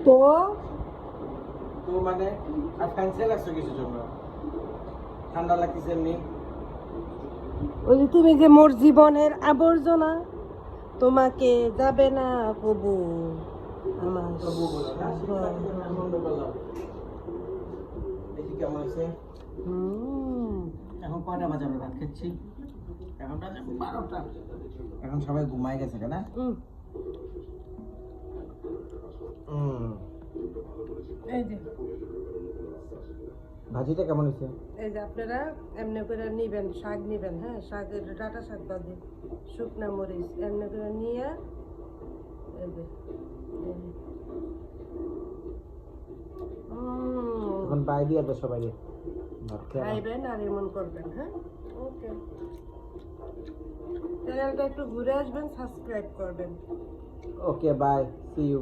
তো তো মানে আর ফ্যান্সি লাগছে কিছু জন্য ঠান্ডা লাগতেছে এমনি ওই যে তুমি যে মোর জীবনের আবর্জনা তোমাকে যাবে না কবু আমার তবু বলো না সেটা আনন্দ পেলাম দেখি কেমন আছে হুম। এখন কয়টা বাজে আমরা ভাত খাচ্ছি এখন বাজে 12টা এখন সবাই ঘুমায় গেছে কেন হুম। এই যে ভাজিটা কেমন হয়েছে এই যে আপনারা এমনি করে নিবেন শাক নিবেন, হ্যাঁ শাকের ডাটা শাক বাদে শুকনা মরিচ এমনি করে নিয়ে এই যে এখন বাই দিয়ে দেবে সবাই ভাত খেয়ে খাইবেন আর এমন করবেন, হ্যাঁ ওকে। চ্যানেলটা একটু ঘুরে আসবেন, সাবস্ক্রাইব করবেন। Okay bye C you